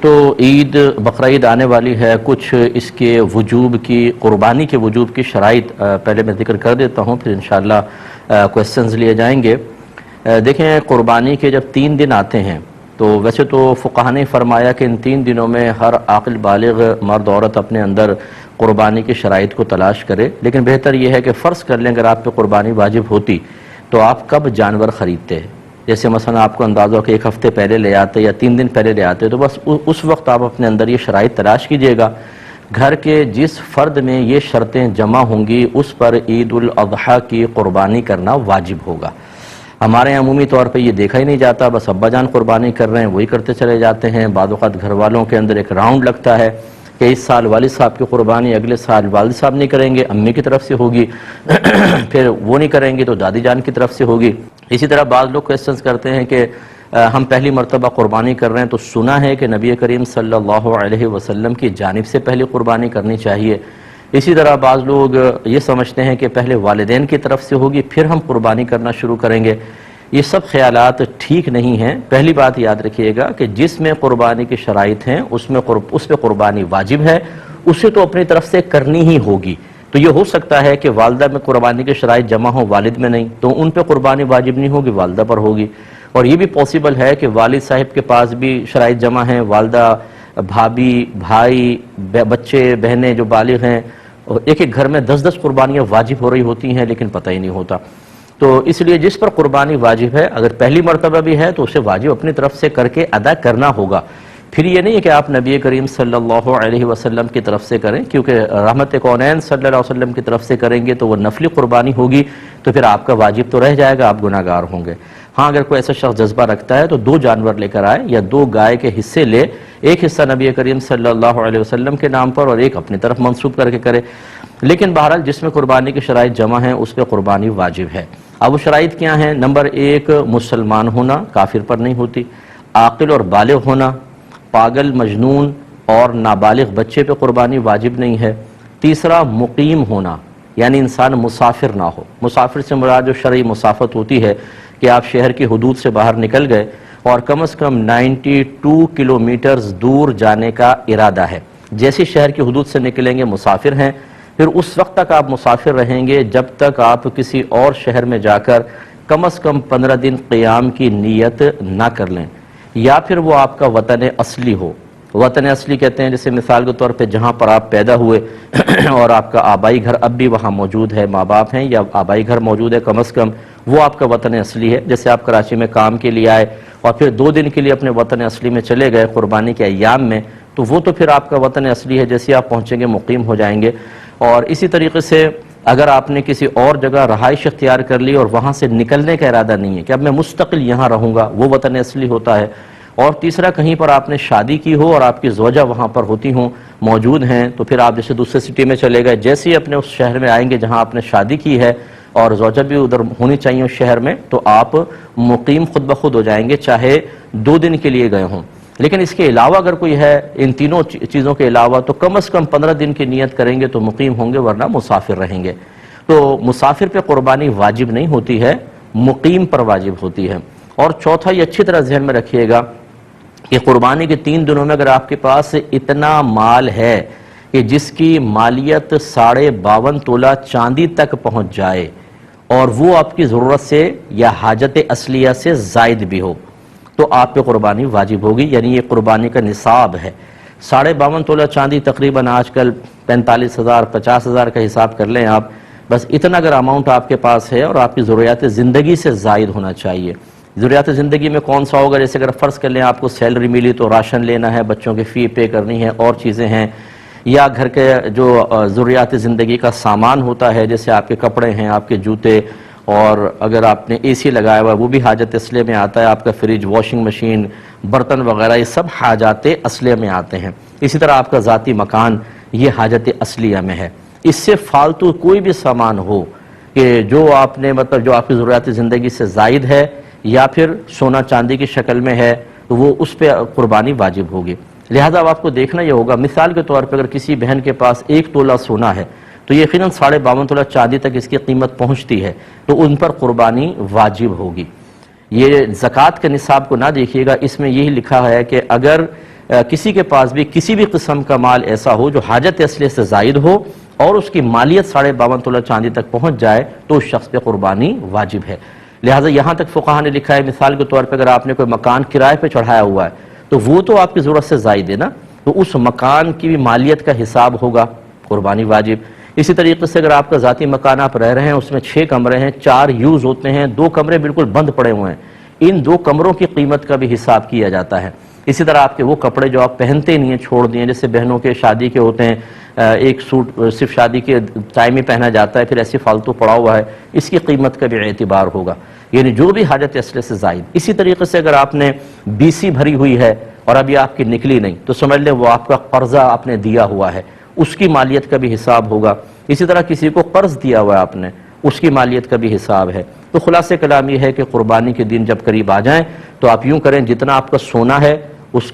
تو عید بقرعید آنے والی ہے، کچھ اس کے وجوب کی، قربانی کے وجوب کی شرائط پہلے میں ذکر کر دیتا ہوں، پھر انشاءاللہ کویسچنز لیے جائیں گے۔ دیکھیں، قربانی کے جب 3 دن آتے ہیں تو ویسے تو فقہاء نے فرمایا کہ ان 3 دنوں میں ہر عاقل بالغ مرد عورت اپنے اندر قربانی کی شرائط کو تلاش کرے، لیکن بہتر یہ ہے کہ فرض کر لیں اگر آپ پہ قربانی واجب ہوتی تو آپ کب جانور خریدتے ہیں؟ جیسے مثلا آپ کو اندازہ ہو کہ 1 ہفتے پہلے لے آتے یا 3 دن پہلے لے آتے، تو بس اس وقت آپ اپنے اندر یہ شرائط تلاش کیجئے گا۔ گھر کے جس فرد میں یہ شرطیں جمع ہوں گی اس پر عید الاضحیٰ کی قربانی کرنا واجب ہوگا۔ ہمارے یہاں عمومی طور پہ یہ دیکھا ہی نہیں جاتا، بس ابا جان قربانی کر رہے ہیں وہی کرتے چلے جاتے ہیں۔ بعض اوقات گھر والوں کے اندر ایک راؤنڈ لگتا ہے کہ اس سال والد صاحب کی قربانی اگلے سال والد صاحب نہیں کریں گے، امی کی طرف سے ہوگی، پھر وہ نہیں کریں گے تو دادی جان کی طرف سے ہوگی۔ اسی طرح بعض لوگ کویسچنز کرتے ہیں کہ ہم پہلی مرتبہ قربانی کر رہے ہیں تو سنا ہے کہ نبی کریم صلی اللہ علیہ وسلم کی جانب سے پہلی قربانی کرنی چاہیے۔ اسی طرح بعض لوگ یہ سمجھتے ہیں کہ پہلے والدین کی طرف سے ہوگی پھر ہم قربانی کرنا شروع کریں گے۔ یہ سب خیالات ٹھیک نہیں ہیں۔ پہلی بات یاد رکھیے گا کہ جس میں قربانی کی شرائط ہیں اس پہ قربانی واجب ہے، اسے تو اپنی طرف سے کرنی ہی ہوگی۔ تو یہ ہو سکتا ہے کہ والدہ میں قربانی کی شرائط جمع ہوں، والد میں نہیں، تو ان پہ قربانی واجب نہیں ہوگی، والدہ پر ہوگی۔ اور یہ بھی پاسبل ہے کہ والد صاحب کے پاس بھی شرائط جمع ہیں، والدہ، بھابھی، بھائی، بچے، بہنیں جو بالغ ہیں، ایک ایک گھر میں 10 قربانیاں واجب ہو رہی ہوتی ہیں لیکن پتہ ہی نہیں ہوتا۔ تو اس لیے جس پر قربانی واجب ہے، اگر پہلی مرتبہ بھی ہے تو اسے واجب اپنی طرف سے کر کے ادا کرنا ہوگا۔ پھر یہ نہیں ہے کہ آپ نبی کریم صلی اللہ علیہ وسلم کی طرف سے کریں، کیونکہ رحمت کونین صلی اللہ علیہ وسلم کی طرف سے کریں گے تو وہ نفلی قربانی ہوگی، تو پھر آپ کا واجب تو رہ جائے گا، آپ گناہ گار ہوں گے۔ ہاں، اگر کوئی ایسا شخص جذبہ رکھتا ہے تو 2 جانور لے کر آئے یا 2 گائے کے حصے لے، ایک حصہ نبی کریم صلی اللہ علیہ وسلم کے نام پر اور ایک اپنی طرف منسوب کر کے کرے۔ لیکن بہرحال جس میں قربانی کی شرائط جمع ہیں اس پہ قربانی واجب ہے۔ اب وہ شرائط کیا ہیں؟ نمبر 1 مسلمان ہونا، کافر پر نہیں ہوتی، عاقل اور بالغ ہونا، پاگل، مجنون اور نابالغ بچے پہ قربانی واجب نہیں ہے۔ تیسرا مقیم ہونا، یعنی انسان مسافر نہ ہو۔ مسافر سے مراد جو شرعی مسافت ہوتی ہے کہ آپ شہر کی حدود سے باہر نکل گئے اور کم از کم 92 کلومیٹرز دور جانے کا ارادہ ہے۔ جیسے شہر کی حدود سے نکلیں گے مسافر ہیں، پھر اس وقت تک آپ مسافر رہیں گے جب تک آپ کسی اور شہر میں جا کر کم از کم 15 دن قیام کی نیت نہ کر لیں، یا پھر وہ آپ کا وطن اصلی ہو۔ وطن اصلی کہتے ہیں جیسے مثال کے طور پہ جہاں پر آپ پیدا ہوئے اور آپ کا آبائی گھر اب بھی وہاں موجود ہے، ماں باپ ہیں یا آبائی گھر موجود ہے کم از کم، وہ آپ کا وطن اصلی ہے۔ جیسے آپ کراچی میں کام کے لیے آئے اور پھر 2 دن کے لیے اپنے وطن اصلی میں چلے گئے قربانی کے ایام میں، تو وہ تو پھر آپ کا وطن اصلی ہے، جیسے آپ پہنچیں گے مقیم ہو جائیں گے۔ اور اسی طریقے سے اگر آپ نے کسی اور جگہ رہائش اختیار کر لی اور وہاں سے نکلنے کا ارادہ نہیں ہے کہ اب میں مستقل یہاں رہوں گا، وہ وطن اصلی ہوتا ہے۔ اور تیسرا کہیں پر آپ نے شادی کی ہو اور آپ کی زوجہ وہاں پر ہوتی ہوں، موجود ہیں، تو پھر آپ جیسے دوسرے سٹی میں چلے گئے، جیسے ہی اپنے اس شہر میں آئیں گے جہاں آپ نے شادی کی ہے اور زوجہ بھی ادھر ہونی چاہیے اس شہر میں، تو آپ مقیم خود بخود ہو جائیں گے، چاہے 2 دن کے لیے گئے ہوں۔ لیکن اس کے علاوہ اگر کوئی ہے ان تینوں چیزوں کے علاوہ تو کم از کم 15 دن کی نیت کریں گے تو مقیم ہوں گے، ورنہ مسافر رہیں گے۔ تو مسافر پہ قربانی واجب نہیں ہوتی ہے، مقیم پر واجب ہوتی ہے۔ اور چوتھا، یہ اچھی طرح ذہن میں رکھیے گا کہ قربانی کے 3 دنوں میں اگر آپ کے پاس اتنا مال ہے کہ جس کی مالیت 52.5 تولہ چاندی تک پہنچ جائے اور وہ آپ کی ضرورت سے یا حاجت اصلیہ سے زائد بھی ہو، تو آپ پہ قربانی واجب ہوگی، یعنی یہ قربانی کا نصاب ہے۔ 52.5 تولہ چاندی تقریباً آج کل 45,000 50,000 کا حساب کر لیں آپ، بس اتنا اگر اماؤنٹ آپ کے پاس ہے اور آپ کی ضروریات زندگی سے زائد ہونا چاہیے۔ ضروریات زندگی میں کون سا ہوگا؟ جیسے اگر فرض کر لیں آپ کو سیلری ملی تو راشن لینا ہے، بچوں کی فی پے کرنی ہے، اور چیزیں ہیں، یا گھر کے جو ضروریات زندگی کا سامان ہوتا ہے جیسے آپ کے کپڑے ہیں، آپ کے جوتے، اور اگر آپ نے اے سی لگایا ہوا ہے وہ بھی حاجت اصلیہ میں آتا ہے، آپ کا فریج، واشنگ مشین، برتن وغیرہ، یہ سب حاجات اصلیہ میں آتے ہیں۔ اسی طرح آپ کا ذاتی مکان، یہ حاجت اصلیہ میں ہے۔ اس سے فالتو کوئی بھی سامان ہو کہ جو آپ نے جو آپ کی ضروریات زندگی سے زائد ہے یا پھر سونا چاندی کی شکل میں ہے، تو وہ اس پہ قربانی واجب ہوگی۔ لہذا اب آپ کو دیکھنا یہ ہوگا، مثال کے طور پہ اگر کسی بہن کے پاس 1 تولہ سونا ہے تو یقیناً 52.5 تولہ چاندی تک اس کی قیمت پہنچتی ہے، تو ان پر قربانی واجب ہوگی۔ یہ زکوٰۃ کے نصاب کو نہ دیکھیے گا، اس میں یہی لکھا ہے کہ اگر کسی کے پاس بھی کسی بھی قسم کا مال ایسا ہو جو حاجت اصلیہ سے زائد ہو اور اس کی مالیت 52.5 تولہ چاندی تک پہنچ جائے تو اس شخص پہ قربانی واجب ہے۔ لہٰذا یہاں تک فقہا نے لکھا ہے، مثال کے طور پہ اگر آپ نے کوئی مکان کرائے پہ چڑھایا ہوا ہے تو وہ تو آپ کی ضرورت سے زائد ہے نا، تو اس مکان کی بھی مالیت کا حساب ہوگا، قربانی واجب۔ اسی طریقے سے اگر آپ کا ذاتی مکان آپ رہ رہے ہیں، اس میں 6 کمرے ہیں، 4 یوز ہوتے ہیں، 2 کمرے بالکل بند پڑے ہوئے ہیں، ان 2 کمروں کی قیمت کا بھی حساب کیا جاتا ہے۔ اسی طرح آپ کے وہ کپڑے جو آپ پہنتے نہیں ہیں، چھوڑ دیے، جیسے بہنوں کے شادی کے ہوتے ہیں، ایک سوٹ صرف شادی کے ٹائم ہی پہنا جاتا ہے، پھر ایسی فالتو پڑا ہوا ہے، اس کی قیمت کا بھی اعتبار ہوگا، یعنی جو بھی حاجت اصلیہ سے زائد۔ اسی طریقے سے اگر آپ نے BC بھری ہوئی ہے اور ابھی آپ کی نکلی نہیں تو سمجھ لیں وہ آپ کا قرضہ آپ نے دیا ہوا ہے، اس کی مالیت کا بھی حساب ہوگا۔ اسی طرح کسی کو قرض دیا ہوا ہے آپ نے، اس کی مالیت کا بھی حساب ہے۔ تو خلاصہ کلام یہ ہے کہ قربانی کے دن جب قریب آ جائیں تو آپ یوں کریں، جتنا آپ کا سونا ہے اس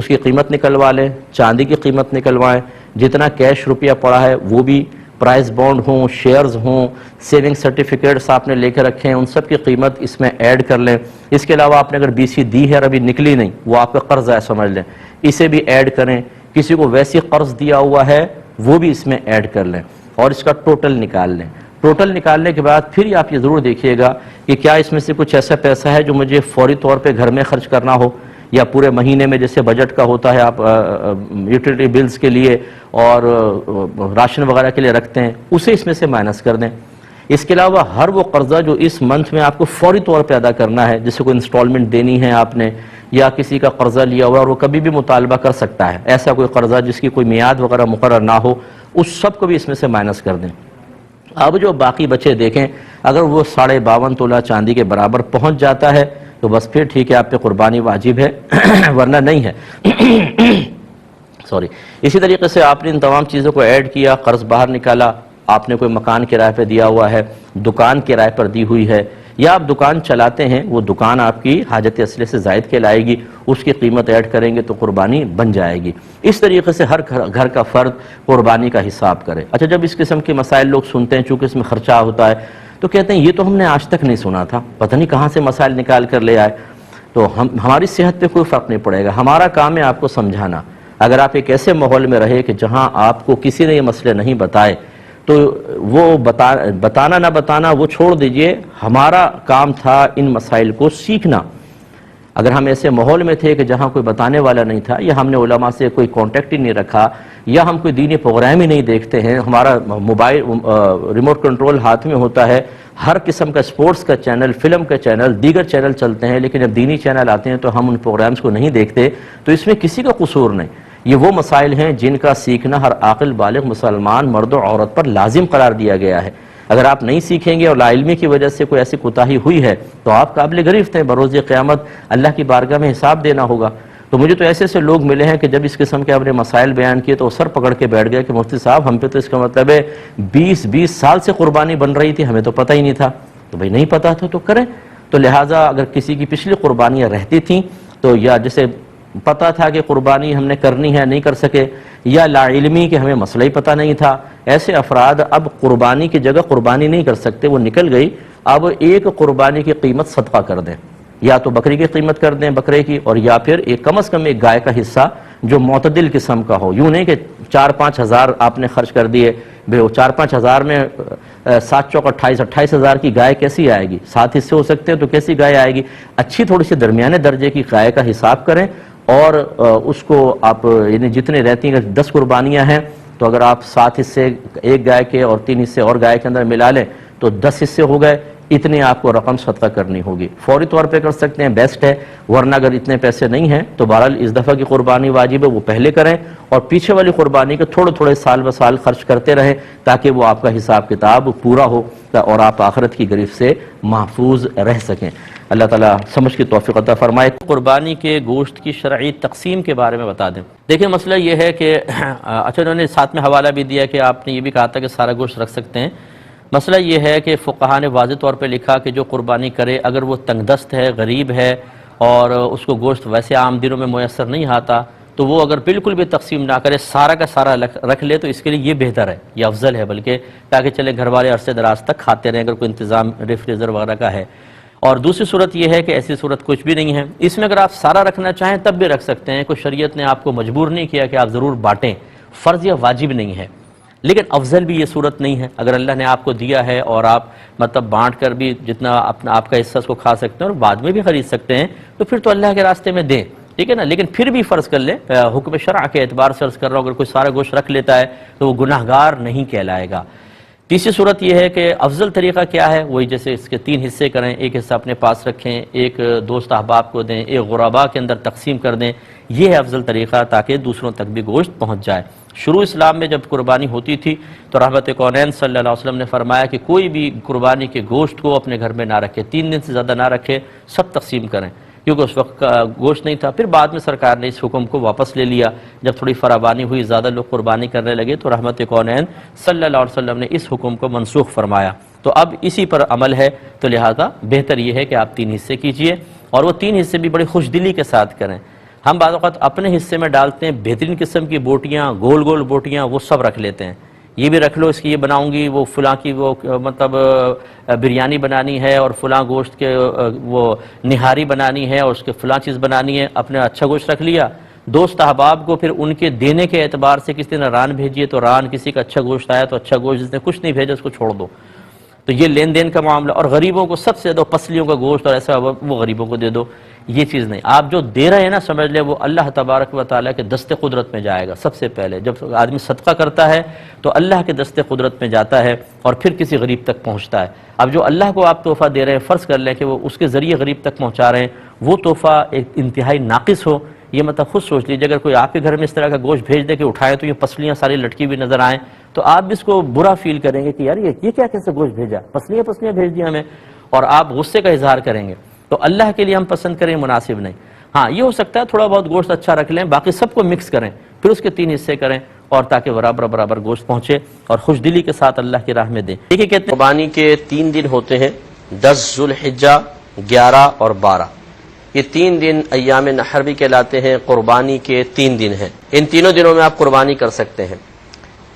کی قیمت نکلوا لیں، چاندی کی قیمت نکلوائیں، جتنا کیش روپیہ پڑا ہے وہ بھی، پرائز بانڈ ہوں، شیئرز ہوں، سیونگ سرٹیفکیٹس آپ نے لے کے رکھے ہیں، ان سب کی قیمت اس میں ایڈ کر لیں۔ اس کے علاوہ آپ نے اگر BC دی ہے اور ابھی نکلی نہیں، وہ آپ کا قرض ہے سمجھ لیں، اسے بھی ایڈ کریں۔ کسی کو ویسی قرض دیا ہوا ہے وہ بھی اس میں ایڈ کر لیں اور اس کا ٹوٹل نکال لیں۔ ٹوٹل نکالنے کے بعد پھر آپ یہ ضرور دیکھیے گا کہ کیا اس میں سے کچھ ایسا پیسہ ہے جو مجھے فوری طور پہ گھر میں خرچ کرنا ہو، یا پورے مہینے میں جیسے بجٹ کا ہوتا ہے آپ یوٹیلیٹی بلز کے لیے اور راشن وغیرہ کے لیے رکھتے ہیں، اسے اس میں سے مائنس کر دیں۔ اس کے علاوہ ہر وہ قرضہ جو اس منتھ میں آپ کو فوری طور پہ ادا کرنا ہے، جیسے کوئی انسٹالمنٹ دینی ہے آپ نے، یا کسی کا قرضہ لیا ہوا اور وہ کبھی بھی مطالبہ کر سکتا ہے، ایسا کوئی قرضہ جس کی کوئی میعاد وغیرہ مقرر نہ ہو، اس سب کو بھی اس میں سے مائنس کر دیں۔ اب جو باقی بچے دیکھیں، اگر وہ 52.5 تولہ چاندی کے برابر پہنچ جاتا ہے تو بس پھر ٹھیک ہے، آپ پہ قربانی واجب ہے، ورنہ نہیں ہے۔ سوری۔ اسی طریقے سے آپ نے ان تمام چیزوں کو ایڈ کیا، قرض باہر نکالا، آپ نے کوئی مکان کرائے پہ دیا ہوا ہے، دکان کرائے پر دی ہوئی ہے، یا آپ دکان چلاتے ہیں، وہ دکان آپ کی حاجت اصلیہ سے زائد کہلائے گی، اس کی قیمت ایڈ کریں گے تو قربانی بن جائے گی۔ اس طریقے سے ہر گھر کا فرد قربانی کا حساب کرے۔ اچھا، جب اس قسم کے مسائل لوگ سنتے ہیں، چونکہ اس میں خرچہ ہوتا ہے، تو کہتے ہیں یہ تو ہم نے آج تک نہیں سنا تھا، پتہ نہیں کہاں سے مسائل نکال کر لے آئے۔ تو ہماری صحت پہ کوئی فرق نہیں پڑے گا، ہمارا کام ہے آپ کو سمجھانا۔ اگر آپ ایک ایسے ماحول میں رہے کہ جہاں آپ کو کسی نے یہ مسئلے نہیں بتائے تو وہ بتانا نہ بتانا وہ چھوڑ دیجئے، ہمارا کام تھا ان مسائل کو سیکھنا۔ اگر ہم ایسے ماحول میں تھے کہ جہاں کوئی بتانے والا نہیں تھا، یا ہم نے علماء سے کوئی کانٹیکٹ ہی نہیں رکھا، یا ہم کوئی دینی پروگرام ہی نہیں دیکھتے ہیں، ہمارا موبائل ریموٹ کنٹرول ہاتھ میں ہوتا ہے، ہر قسم کا سپورٹس کا چینل، فلم کا چینل، دیگر چینل چلتے ہیں، لیکن جب دینی چینل آتے ہیں تو ہم ان پروگرامز کو نہیں دیکھتے، تو اس میں کسی کا قصور نہیں۔ یہ وہ مسائل ہیں جن کا سیکھنا ہر عاقل بالغ مسلمان مرد و عورت پر لازم قرار دیا گیا ہے۔ اگر آپ نہیں سیکھیں گے اور لا علمی کی وجہ سے کوئی ایسی کوتاہی ہوئی ہے تو آپ قابل گرفت ہیں، بروز قیامت اللہ کی بارگاہ میں حساب دینا ہوگا۔ تو مجھے تو ایسے لوگ ملے ہیں کہ جب اس قسم کے اپنے مسائل بیان کیے تو سر پکڑ کے بیٹھ گئے کہ مفتی صاحب ہم پہ تو اس کا مطلب ہے 20 سال سے قربانی بن رہی تھی، ہمیں تو پتہ ہی نہیں تھا۔ تو بھئی نہیں پتہ تھا تو کریں۔ تو لہٰذا اگر کسی کی پچھلی قربانیاں رہتی تھیں تو یا جسے پتہ تھا کہ قربانی ہم نے کرنی ہے نہیں کر سکے، یا لا علمی کہ ہمیں مسئلہ ہی پتہ نہیں تھا، ایسے افراد اب قربانی کی جگہ قربانی نہیں کر سکتے، وہ نکل گئی، اب ایک قربانی کی قیمت صدقہ کر دیں، یا تو بکری کی قیمت کر دیں بکرے کی، اور یا پھر کم از کم ایک گائے کا حصہ جو معتدل قسم کا ہو، یوں نہیں کہ 4-5 ہزار آپ نے خرچ کر دیے، 4-5 ہزار میں 7 چوک 28 ہزار کی گائے کیسی آئے گی؟ 7 حصے ہو سکتے ہیں تو کیسی گائے آئے گی؟ اچھی تھوڑی سی درمیانے درجے کی گائے کا حساب کریں، اور اس کو آپ یعنی جتنے رہتی ہیں 10 قربانیاں ہیں تو اگر آپ 7 حصے ایک گائے کے اور 3 حصے اور گائے کے اندر ملا لیں تو 10 حصے ہو گئے، اتنے آپ کو رقم صدقہ کرنی ہوگی۔ فوری طور پہ کر سکتے ہیں، بیسٹ ہے، ورنہ اگر اتنے پیسے نہیں ہیں تو بہرحال اس دفعہ کی قربانی واجب ہے وہ پہلے کریں، اور پیچھے والی قربانی کے تھوڑے سال بہ سال خرچ کرتے رہیں تاکہ وہ آپ کا حساب کتاب پورا ہو اور آپ آخرت کی گرفت سے محفوظ رہ سکیں۔ اللہ تعالیٰ سمجھ کی توفیق عطا فرمائے۔ قربانی کے گوشت کی شرعی تقسیم کے بارے میں بتا دیں۔ دیکھیں مسئلہ یہ ہے کہ اچھا انہوں نے ساتھ میں حوالہ بھی دیا کہ آپ نے یہ بھی کہا تھا کہ سارا گوشت رکھ سکتے ہیں۔ مسئلہ یہ ہے کہ فقہاء نے واضح طور پہ لکھا کہ جو قربانی کرے اگر وہ تنگ دست ہے، غریب ہے، اور اس کو گوشت ویسے عام دنوں میں میسر نہیں آتا، تو وہ اگر بالکل بھی تقسیم نہ کرے، سارا کا سارا رکھ لے تو اس کے لیے یہ بہتر ہے، یہ افضل ہے، بلکہ تاکہ چلے گھر والے عرصے دراز تک کھاتے رہیں اگر کوئی انتظام ریفریزر وغیرہ کا ہے۔ اور دوسری صورت یہ ہے کہ ایسی صورت کچھ بھی نہیں ہے، اس میں اگر آپ سارا رکھنا چاہیں تب بھی رکھ سکتے ہیں، کوئی شریعت نے آپ کو مجبور نہیں کیا کہ آپ ضرور بانٹیں، فرض یا واجب نہیں ہے، لیکن افضل بھی یہ صورت نہیں ہے۔ اگر اللہ نے آپ کو دیا ہے اور آپ مطلب بانٹ کر بھی جتنا اپنا آپ کا حصہ اس کو کھا سکتے ہیں اور بعد میں بھی خرید سکتے ہیں تو پھر تو اللہ کے راستے میں دیں، ٹھیک ہے نا، لیکن پھر بھی فرض کر لیں حکم شرع کے اعتبار سے عرض کر رہا ہوں، اگر کوئی سارا گوشت رکھ لیتا ہے تو وہ گناہ گار نہیں کہلائے گا۔ تیسری صورت یہ ہے کہ افضل طریقہ کیا ہے، وہی جیسے اس کے 3 حصے کریں، ایک حصہ اپنے پاس رکھیں، ایک دوست احباب کو دیں، ایک غرباء کے اندر تقسیم کر دیں، یہ ہے افضل طریقہ تاکہ دوسروں تک بھی گوشت پہنچ جائے۔ شروع اسلام میں جب قربانی ہوتی تھی تو رحمت کونین صلی اللہ علیہ وسلم نے فرمایا کہ کوئی بھی قربانی کے گوشت کو اپنے گھر میں نہ رکھے، 3 دن سے زیادہ نہ رکھے، سب تقسیم کریں، کیونکہ اس وقت گوشت نہیں تھا۔ پھر بعد میں سرکار نے اس حکم کو واپس لے لیا، جب تھوڑی فراوانی ہوئی، زیادہ لوگ قربانی کرنے لگے تو رحمت کونین صلی اللہ علیہ وسلم نے اس حکم کو منسوخ فرمایا، تو اب اسی پر عمل ہے، تو لہذا بہتر یہ ہے کہ آپ 3 حصے کیجئے اور وہ 3 حصے بھی بڑی خوش دلی کے ساتھ کریں۔ ہم بعض اوقات اپنے حصے میں ڈالتے ہیں بہترین قسم کی بوٹیاں، گول گول بوٹیاں، وہ سب رکھ لیتے ہیں، یہ بھی رکھ لو، اس کی یہ بناؤں گی، وہ فلاں کی وہ مطلب بریانی بنانی ہے اور فلاں گوشت کے وہ نہاری بنانی ہے اور اس کے فلاں چیز بنانی ہے، اپنے اچھا گوشت رکھ لیا۔ دوست احباب کو پھر ان کے دینے کے اعتبار سے کسی نے ران بھیجیے تو ران، کسی کا اچھا گوشت آیا تو اچھا گوشت، جس نے کچھ نہیں بھیجا اس کو چھوڑ دو، تو یہ لین دین کا معاملہ۔ اور غریبوں کو سب سے زیادہ پسلیوں کا گوشت اور ایسا وہ غریبوں کو دے دو، یہ چیز نہیں۔ آپ جو دے رہے ہیں نا، سمجھ لیں وہ اللہ تبارک و تعالیٰ کے دست قدرت میں جائے گا۔ سب سے پہلے جب آدمی صدقہ کرتا ہے تو اللہ کے دست قدرت میں جاتا ہے اور پھر کسی غریب تک پہنچتا ہے۔ اب جو اللہ کو آپ تحفہ دے رہے ہیں، فرض کر لیں کہ وہ اس کے ذریعے غریب تک پہنچا رہے ہیں، وہ تحفہ ایک انتہائی ناقص ہو، یہ مطلب خود سوچ لیجیے، اگر کوئی آپ کے گھر میں اس طرح کا گوشت بھیج دے کہ اٹھائیں تو یہ پسلیاں ساری لٹکی ہوئی نظر آئیں تو آپ بھی اس کو برا فیل کریں گے کہ یار یہ کیا کیسے گوشت بھیجا، پسلیاں بھیج دیا ہمیں، اور آپ غصے کا اظہار کریں گے۔ تو اللہ کے لیے ہم پسند کریں مناسب نہیں۔ ہاں یہ ہو سکتا ہے تھوڑا بہت گوشت اچھا رکھ لیں، باقی سب کو مکس کریں، پھر اس کے 3 حصے کریں اور تاکہ برابر گوشت پہنچے اور خوش دلی کے ساتھ اللہ کی راہ میں دیں۔ ٹھیک ہے، کہتے ہیں قربانی کے 3 دن ہوتے ہیں، 10 ذوالحجہ، 11 اور 12، یہ 3 دن ایام نحر بھی کہلاتے ہیں، قربانی کے 3 دن ہیں، ان تینوں دنوں میں آپ قربانی کر سکتے ہیں۔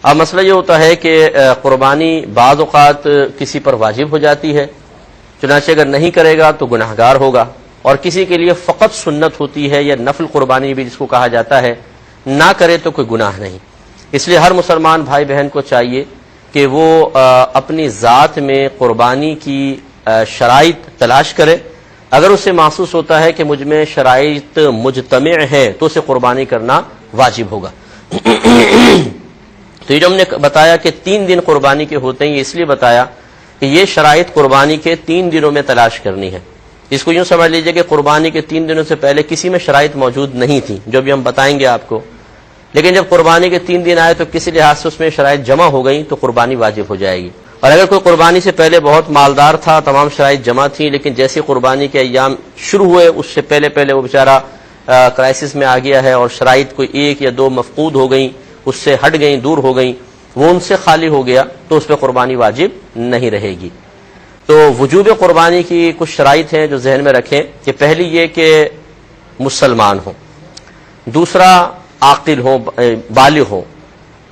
اب مسئلہ یہ ہوتا ہے کہ قربانی بعض اوقات کسی پر واجب ہو جاتی ہے، چنانچہ اگر نہیں کرے گا تو گناہ گار ہوگا، اور کسی کے لیے فقط سنت ہوتی ہے یا نفل قربانی بھی جس کو کہا جاتا ہے، نہ کرے تو کوئی گناہ نہیں۔ اس لیے ہر مسلمان بھائی بہن کو چاہیے کہ وہ اپنی ذات میں قربانی کی شرائط تلاش کرے، اگر اسے محسوس ہوتا ہے کہ مجھ میں شرائط مجتمع ہے تو اسے قربانی کرنا واجب ہوگا۔ تو یہ جو ہم نے بتایا کہ 3 دن قربانی کے ہوتے ہیں، یہ اس لیے بتایا کہ یہ شرائط قربانی کے 3 دنوں میں تلاش کرنی ہے۔ اس کو یوں سمجھ لیجئے کہ قربانی کے 3 دنوں سے پہلے کسی میں شرائط موجود نہیں تھی، جو بھی ہم بتائیں گے آپ کو، لیکن جب قربانی کے 3 دن آئے تو کسی لحاظ سے اس میں شرائط جمع ہو گئیں تو قربانی واجب ہو جائے گی۔ اور اگر کوئی قربانی سے پہلے بہت مالدار تھا، تمام شرائط جمع تھیں، لیکن جیسے قربانی کے ایام شروع ہوئے اس سے پہلے وہ بیچارہ کرائسس میں آ گیا ہے اور شرائط کوئی 1 یا 2 مفقود ہو گئیں، اس سے ہٹ گئیں، دور ہو گئیں، وہ ان سے خالی ہو گیا تو اس پہ قربانی واجب نہیں رہے گی۔ تو وجوب قربانی کی کچھ شرائط ہیں جو ذہن میں رکھیں کہ پہلی یہ کہ مسلمان ہوں، دوسرا عاقل ہوں، بالغ ہوں۔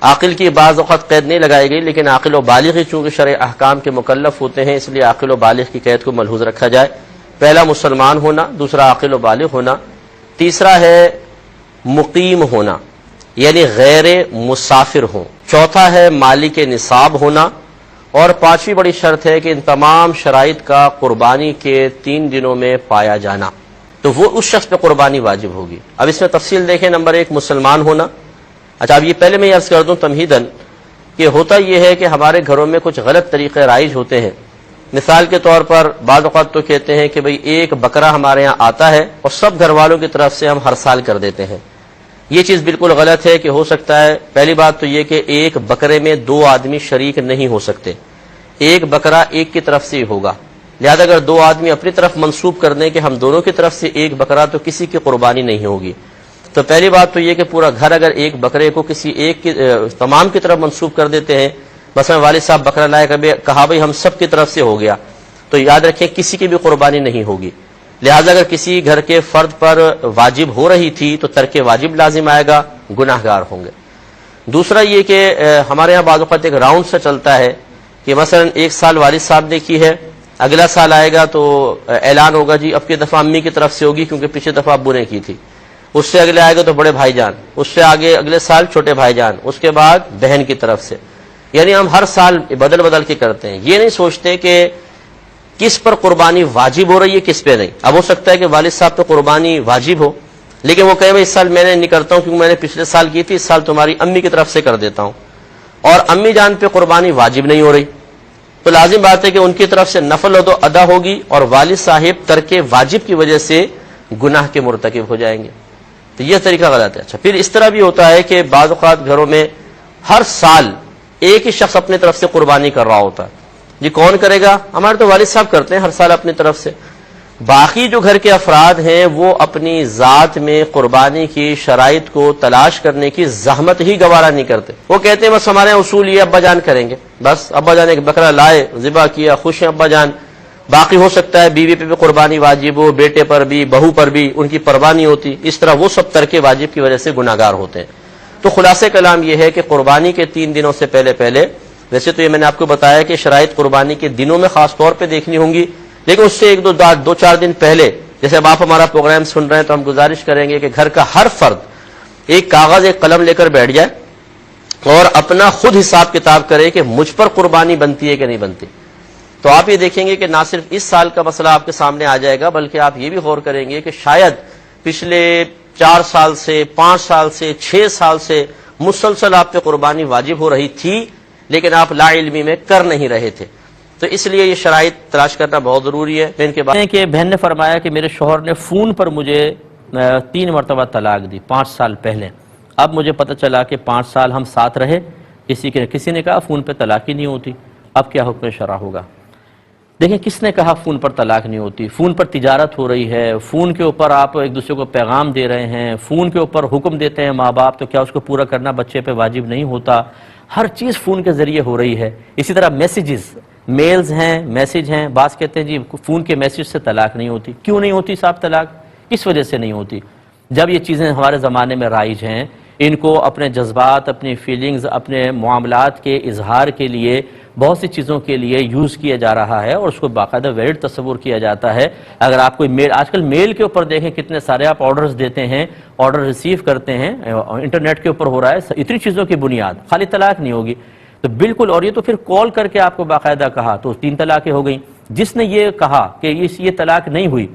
عاقل کی بعض اوقات قید نہیں لگائی گئی، لیکن عاقل و بالغ ہی چونکہ شرع احکام کے مکلف ہوتے ہیں، اس لیے عاقل و بالغ کی قید کو ملحوظ رکھا جائے۔ پہلا مسلمان ہونا، دوسرا عاقل و بالغ ہونا، تیسرا ہے مقیم ہونا یعنی غیر مسافر ہوں، چوتھا ہے مالک نصاب ہونا، اور 5ویں بڑی شرط ہے کہ ان تمام شرائط کا قربانی کے 3 دنوں میں پایا جانا، تو وہ اس شخص پہ قربانی واجب ہوگی۔ اب اس میں تفصیل دیکھیں۔ نمبر 1 مسلمان ہونا۔ اچھا، اب یہ پہلے میں عرض کر دوں تمہیداً کہ ہوتا یہ ہے کہ ہمارے گھروں میں کچھ غلط طریقے رائج ہوتے ہیں۔ مثال کے طور پر بعض اوقات تو کہتے ہیں کہ بھئی 1 بکرا ہمارے ہاں آتا ہے اور سب گھر والوں کی طرف سے ہم ہر سال کر دیتے ہیں۔ یہ چیز بالکل غلط ہے کہ ہو سکتا ہے، پہلی بات تو یہ کہ 1 بکرے میں 2 آدمی شریک نہیں ہو سکتے، 1 بکرا ایک کی طرف سے ہی ہوگا، لہذا اگر 2 آدمی اپنی طرف منسوب کر دیں کہ ہم دونوں کی طرف سے 1 بکرا تو کسی کی قربانی نہیں ہوگی۔ تو پہلی بات تو یہ کہ پورا گھر اگر 1 بکرے کو کسی ایک کی تمام کی طرف منسوب کر دیتے ہیں، مثلا والد صاحب بکرا لائے، کہا بھئی ہم سب کی طرف سے ہو گیا، تو یاد رکھیں کسی کی بھی قربانی نہیں ہوگی۔ لہذا اگر کسی گھر کے فرد پر واجب ہو رہی تھی تو ترک واجب لازم آئے گا، گناہ گار ہوں گے۔ دوسرا یہ کہ ہمارے یہاں بعض اوقات ایک راؤنڈ سے چلتا ہے کہ مثلا 1 سال والد صاحب نے کی ہے، اگلا سال آئے گا تو اعلان ہوگا جی اب کی دفعہ امی کی طرف سے ہوگی کیونکہ پچھلی دفعہ ابو نے کی تھی، اس سے اگلے آئے گا تو بڑے بھائی جان، اس سے آگے اگلے سال چھوٹے بھائی جان، اس کے بعد بہن کی طرف سے. یعنی ہم ہر سال بدل بدل کے کرتے ہیں. یہ نہیں سوچتے کہ کس پر قربانی واجب ہو رہی ہے کس پہ نہیں. اب ہو سکتا ہے کہ والد صاحب پہ قربانی واجب ہو لیکن وہ کہے میں اس سال میں نے نہیں کرتا ہوں کیونکہ میں نے پچھلے سال کی تھی، اس سال تمہاری امی کی طرف سے کر دیتا ہوں، اور امی جان پہ قربانی واجب نہیں ہو رہی، تو لازم بات ہے کہ ان کی طرف سے نفل ہو تو ادا ہوگی اور والد صاحب ترک واجب کی وجہ سے گناہ کے مرتکب ہو جائیں گے. تو یہ طریقہ غلط ہے. اچھا پھر اس طرح بھی ہوتا ہے کہ بعض اوقات گھروں میں ہر سال ایک ہی شخص اپنی طرف سے قربانی کر رہا ہوتا ہے. جی کون کرے گا؟ ہمارے تو والد صاحب کرتے ہیں ہر سال اپنی طرف سے. باقی جو گھر کے افراد ہیں وہ اپنی ذات میں قربانی کی شرائط کو تلاش کرنے کی زحمت ہی گوارا نہیں کرتے. وہ کہتے ہیں بس ہمارے اصول یہ ابا جان کریں گے، بس ابا جان ایک بکرا لائے ذبح کیا خوش ہیں ابا جان. باقی ہو سکتا ہے بیوی پہ بھی قربانی واجب ہو، بیٹے پر بھی، بہو پر بھی، ان کی پرواہ نہیں ہوتی. اس طرح وہ سب ترک واجب کی وجہ سے گناہگار ہوتے ہیں. تو خلاصہ کلام یہ ہے کہ قربانی کے 3 دنوں سے پہلے ویسے تو یہ میں نے آپ کو بتایا کہ شرائط قربانی کے دنوں میں خاص طور پہ دیکھنی ہوں گی، لیکن اس سے 1-2-4 دن پہلے، جیسے اب آپ ہمارا پروگرام سن رہے ہیں تو ہم گزارش کریں گے کہ گھر کا ہر فرد ایک کاغذ ایک قلم لے کر بیٹھ جائے اور اپنا خود حساب کتاب کرے کہ مجھ پر قربانی بنتی ہے کہ نہیں بنتی. تو آپ یہ دیکھیں گے کہ نہ صرف اس سال کا مسئلہ آپ کے سامنے آ جائے گا بلکہ آپ یہ بھی غور کریں گے کہ شاید پچھلے 4 سال سے 5 سال سے 6 سال سے مسلسل آپ پہ قربانی واجب ہو رہی تھی لیکن آپ لا علمی میں کر نہیں رہے تھے. تو اس لیے یہ شرائط تلاش کرنا بہت ضروری ہے. میں ان کے بعد کہ بہن نے فرمایا کہ میرے شوہر نے فون پر مجھے 3 مرتبہ طلاق دی 5 سال پہلے. اب مجھے پتہ چلا کہ 5 سال ہم ساتھ رہے، کسی نے کہا فون پہ طلاق ہی نہیں ہوتی، اب کیا حکم شرع ہوگا؟ دیکھیں کس نے کہا فون پر طلاق نہیں ہوتی؟ فون پر تجارت ہو رہی ہے، فون کے اوپر آپ ایک دوسرے کو پیغام دے رہے ہیں، فون کے اوپر حکم دیتے ہیں ماں باپ، تو کیا اس کو پورا کرنا بچے پہ واجب نہیں ہوتا؟ ہر چیز فون کے ذریعے ہو رہی ہے. اسی طرح میسیجز، میلز ہیں، میسیج ہیں. بعض کہتے ہیں جی فون کے میسیج سے طلاق نہیں ہوتی. کیوں نہیں ہوتی صاحب طلاق؟ کس وجہ سے نہیں ہوتی؟ جب یہ چیزیں ہمارے زمانے میں رائج ہیں، ان کو اپنے جذبات، اپنی فیلنگز، اپنے معاملات کے اظہار کے لیے بہت سی چیزوں کے لیے یوز کیا جا رہا ہے اور اس کو باقاعدہ ویلڈ تصور کیا جاتا ہے. اگر آپ کوئی میل، آج کل میل کے اوپر دیکھیں کتنے سارے آپ آرڈرز دیتے ہیں، آرڈر ریسیو کرتے ہیں، انٹرنیٹ کے اوپر ہو رہا ہے. اتنی چیزوں کی بنیاد خالی طلاق نہیں ہوگی تو بالکل. اور یہ تو پھر کال کر کے آپ کو باقاعدہ کہا تو 3 طلاقیں ہو گئیں. جس نے یہ کہا کہ یہ طلاق نہیں ہوئی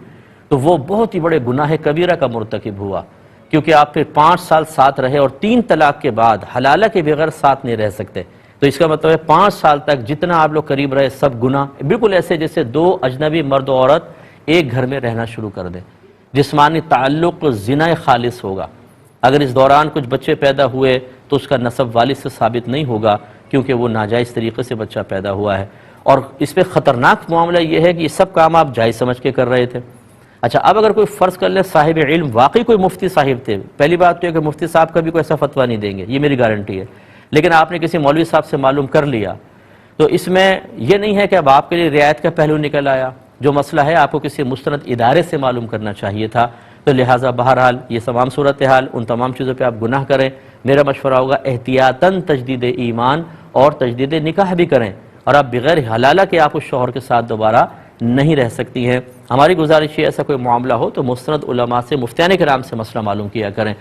تو وہ بہت ہی بڑے گناہ کبیرہ کا مرتکب ہوا، کیونکہ آپ پھر 5 سال ساتھ رہے اور 3 طلاق کے بعد حلالہ کے بغیر ساتھ نہیں رہ سکتے. تو اس کا مطلب ہے 5 سال تک جتنا آپ لوگ قریب رہے سب گناہ. بالکل ایسے جیسے 2 اجنبی مرد و عورت ایک گھر میں رہنا شروع کر دیں. جسمانی تعلق زنا خالص ہوگا. اگر اس دوران کچھ بچے پیدا ہوئے تو اس کا نسب والد سے ثابت نہیں ہوگا کیونکہ وہ ناجائز طریقے سے بچہ پیدا ہوا ہے. اور اس پہ خطرناک معاملہ یہ ہے کہ یہ سب کام آپ جائز سمجھ کے کر رہے تھے. اچھا اب اگر کوئی فرض کر لے صاحب علم واقعی کوئی مفتی صاحب تھے، پہلی بات تو ہے کہ مفتی صاحب کبھی کوئی ایسا فتویٰ نہیں دیں گے، یہ میری گارنٹی ہے. لیکن آپ نے کسی مولوی صاحب سے معلوم کر لیا تو اس میں یہ نہیں ہے کہ اب آپ کے لیے رعایت کا پہلو نکل آیا. جو مسئلہ ہے آپ کو کسی مستند ادارے سے معلوم کرنا چاہیے تھا. تو لہٰذا بہرحال یہ تمام صورتحال ان تمام چیزوں پہ آپ گناہ کریں. میرا مشورہ ہوگا احتیاطاً تجدید ایمان اور تجدید نکاح بھی کریں، اور آپ بغیر حلالہ کے آپ اس شوہر کے ساتھ دوبارہ نہیں رہ سکتی ہیں. ہماری گزارش ہے ایسا کوئی معاملہ ہو تو مستند علماء سے، مفتیان کرام سے مسئلہ معلوم کیا کریں.